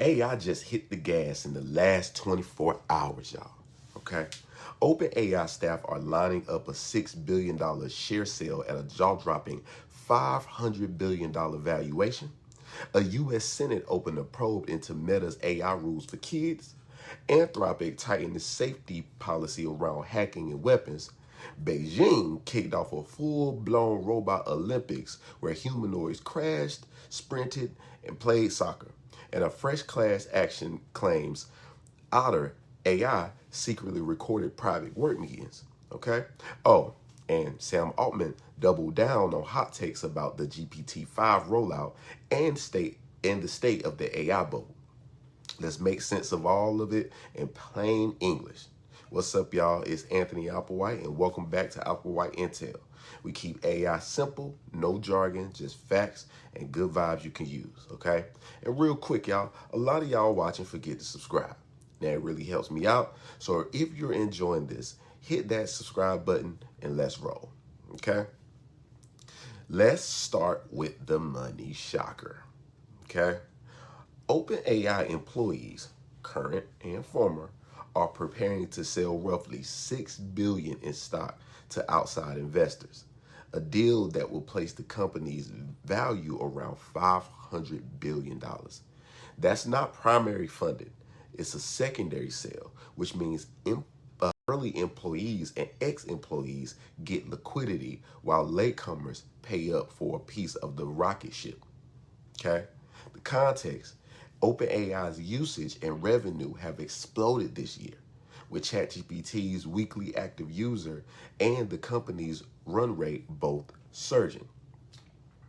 AI just hit the gas in the last 24 hours, y'all. Okay? OpenAI staff are lining up a $6 billion share sale at a jaw-dropping $500 billion valuation. A U.S. Senate opened a probe into Meta's AI rules for kids. Anthropic tightened its safety policy around hacking and weapons. Beijing kicked off a full-blown robot Olympics where humanoids crashed, sprinted, and played soccer. And a fresh class action claims Otter AI secretly recorded private work meetings. Okay? Oh, and Sam Altman doubled down on hot takes about the GPT-5 rollout and the state of the AI bubble. Let's make sense of all of it in plain English. What's up, y'all? It's Anthony Applewhite, and welcome back to Applewhite Intel. We keep AI simple, no jargon, just facts and good vibes you can use, okay? And real quick, y'all, a lot of y'all watching forget to subscribe. Now, it really helps me out. So if you're enjoying this, hit that subscribe button and let's roll, okay? Let's start with the money shocker, okay? OpenAI employees, current and former, are preparing to sell roughly $6 billion in stock to outside investors, a deal that will place the company's value around $500 billion. That's not primary funding. It's a secondary sale, which means early employees and ex-employees get liquidity while latecomers pay up for a piece of the rocket ship. Okay? The context: OpenAI's usage and revenue have exploded this year, with ChatGPT's weekly active user and the company's run rate both surging.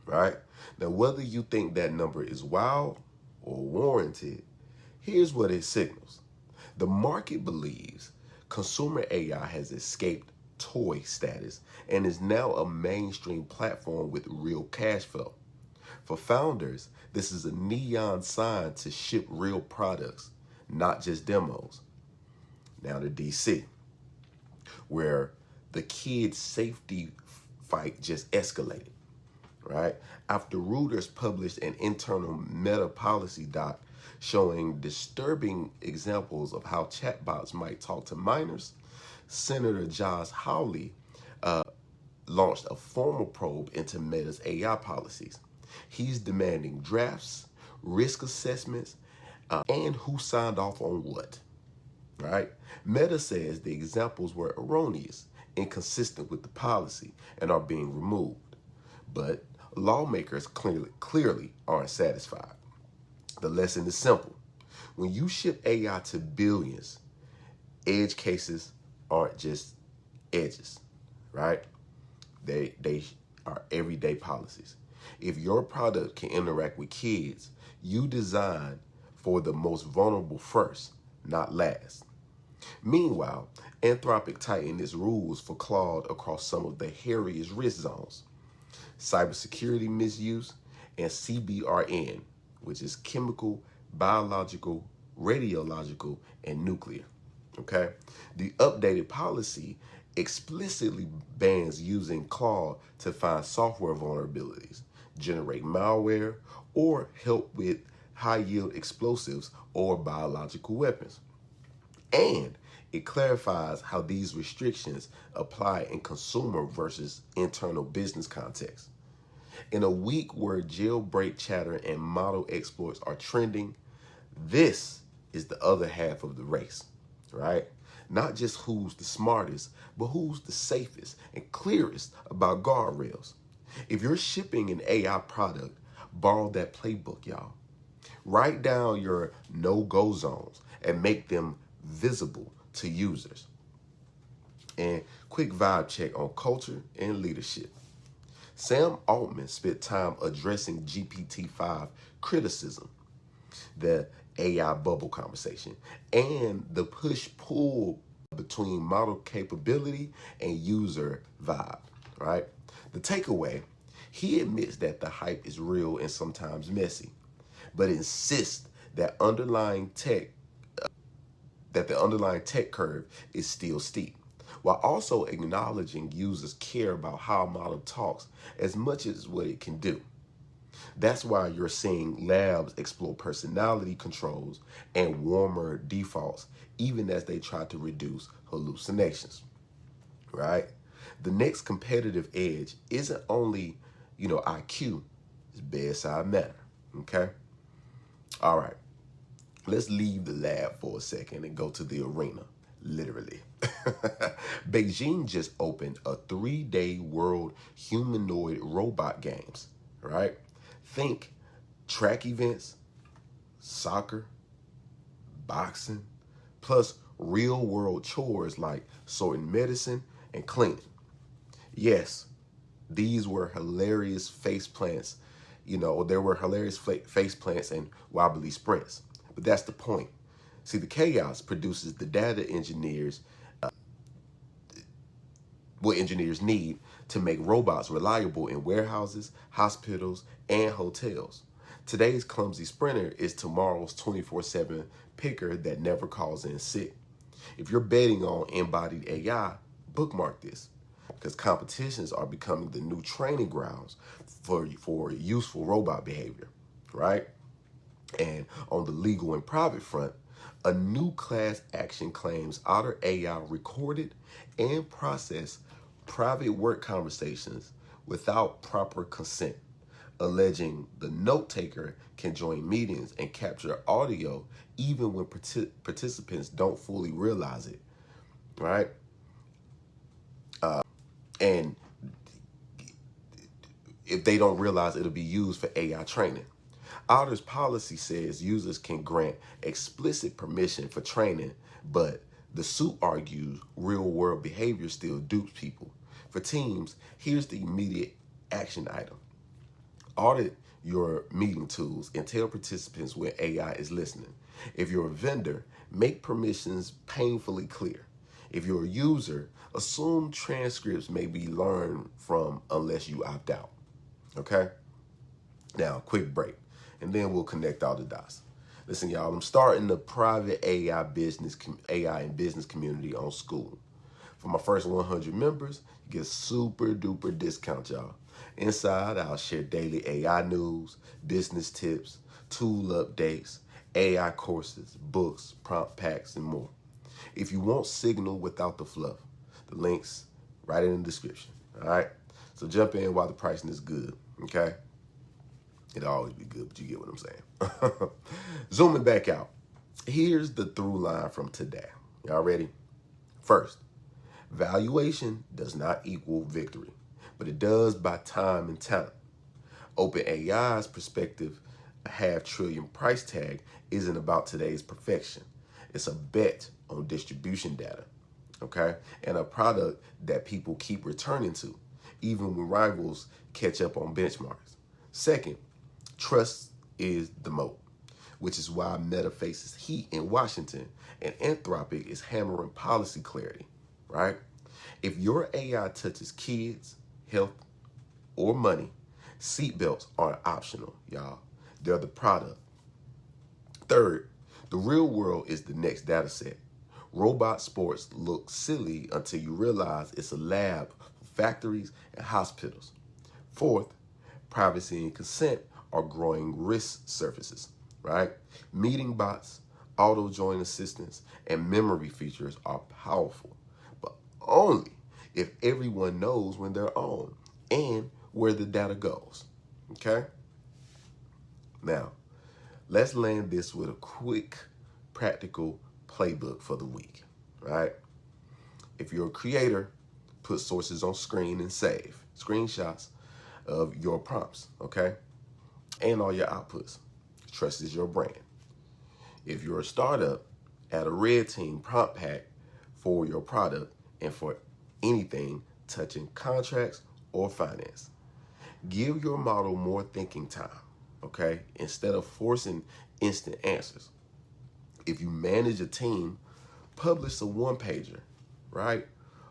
Right? Now, whether you think that number is wild or warranted, here's what it signals. The market believes consumer AI has escaped toy status and is now a mainstream platform with real cash flow. For founders, this is a neon sign to ship real products, not just demos. Now to DC, where the kids' safety fight just escalated, right? After Reuters published an internal meta policy doc showing disturbing examples of how chatbots might talk to minors, Senator Josh Hawley launched a formal probe into Meta's AI policies. He's demanding drafts, risk assessments, and who signed off on what, right? Meta says the examples were erroneous, inconsistent with the policy, and are being removed. But lawmakers clearly aren't satisfied. The lesson is simple. When you ship AI to billions, edge cases aren't just edges, right? They are everyday policies. If your product can interact with kids, you design for the most vulnerable first, not last. Meanwhile, Anthropic tightened its rules for Claude across some of the hairiest risk zones: cybersecurity misuse and CBRN, which is chemical, biological, radiological, and nuclear. Okay? The updated policy explicitly bans using Claude to find software vulnerabilities, generate malware, or help with high-yield explosives or biological weapons. And it clarifies how these restrictions apply in consumer versus internal business context. In a week where jailbreak chatter and model exploits are trending, this is the other half of the race, right? Not just who's the smartest, but who's the safest and clearest about guardrails. If you're shipping an AI product, borrow that playbook, y'all. Write down your no-go zones and make them visible to users. And quick vibe check on culture and leadership. Sam Altman spent time addressing GPT-5 criticism, the AI bubble conversation, and the push-pull between model capability and user vibe, right? The takeaway: he admits that the hype is real and sometimes messy, but insists that the underlying tech curve is still steep, while also acknowledging users care about how a model talks as much as what it can do. That's why you're seeing labs explore personality controls and warmer defaults, even as they try to reduce hallucinations, right? The next competitive edge isn't only, IQ, it's bedside manner, okay? All right, let's leave the lab for a second and go to the arena, literally. Beijing just opened a 3-day world humanoid robot games, right? Think track events, soccer, boxing, plus real world chores like sorting medicine and cleaning. Yes, these were hilarious face plants. There were hilarious face plants and wobbly sprints. But that's the point. See, the chaos produces the data what engineers need to make robots reliable in warehouses, hospitals, and hotels. Today's clumsy sprinter is tomorrow's 24/7 picker that never calls in sick. If you're betting on embodied AI, bookmark this, because competitions are becoming the new training grounds for useful robot behavior, right? And on the legal and private front, a new class action claims Otter AI recorded and processed private work conversations without proper consent, alleging the note taker can join meetings and capture audio even when participants don't fully realize it, right? And if they don't realize, it'll be used for AI training. Otter's policy says users can grant explicit permission for training, but the suit argues real-world behavior still dupes people. For teams, here's the immediate action item. Audit your meeting tools and tell participants when AI is listening. If you're a vendor, make permissions painfully clear. If you're a user, assume transcripts may be learned from unless you opt out. Okay? Now, quick break, and then we'll connect all the dots. Listen, y'all, I'm starting the private AI and business community on School. For my first 100 members, you get a super duper discount, y'all. Inside, I'll share daily AI news, business tips, tool updates, AI courses, books, prompt packs, and more. If you want signal without the fluff, the link's right in the description, all right? So jump in while the pricing is good, okay? It'll always be good, but you get what I'm saying. Zooming back out, here's the through line from today. Y'all ready? First, valuation does not equal victory, but it does by time and talent. OpenAI's perspective, a $500 billion price tag, isn't about today's perfection. It's a bet on distribution data, okay? And a product that people keep returning to, even when rivals catch up on benchmarks. Second, trust is the moat, which is why Meta faces heat in Washington and Anthropic is hammering policy clarity, right? If your AI touches kids, health, or money, seatbelts are optional, y'all. They're the product. Third, the real world is the next data set. Robot sports look silly until you realize it's a lab for factories and hospitals. Fourth, privacy and consent are growing risk surfaces, right? Meeting bots, auto join assistants, and memory features are powerful, but only if everyone knows when they're on and where the data goes, okay? Now, let's land this with a quick, practical playbook for the week, right? If you're a creator, put sources on screen and save screenshots of your prompts, okay? And all your outputs. Trust is your brand. If you're a startup, add a red team prompt pack for your product and for anything touching contracts or finance. Give your model more thinking time, okay? Instead of forcing instant answers. If you manage a team, publish a one-pager, right?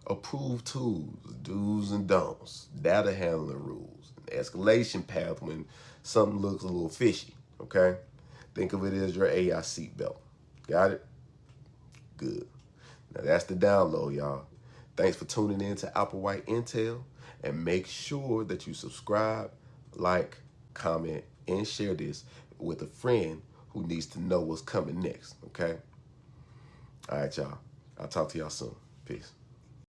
Approve tools, do's and don'ts, data handling rules, an escalation path when something looks a little fishy, okay? Think of it as your AI seatbelt. Got it? Good. Now that's the download, y'all. Thanks for tuning in to Applewhite Intel, and make sure that you subscribe, like, comment, and share this with a friend who needs to know what's coming next, okay? All right, y'all. I'll talk to y'all soon. Peace.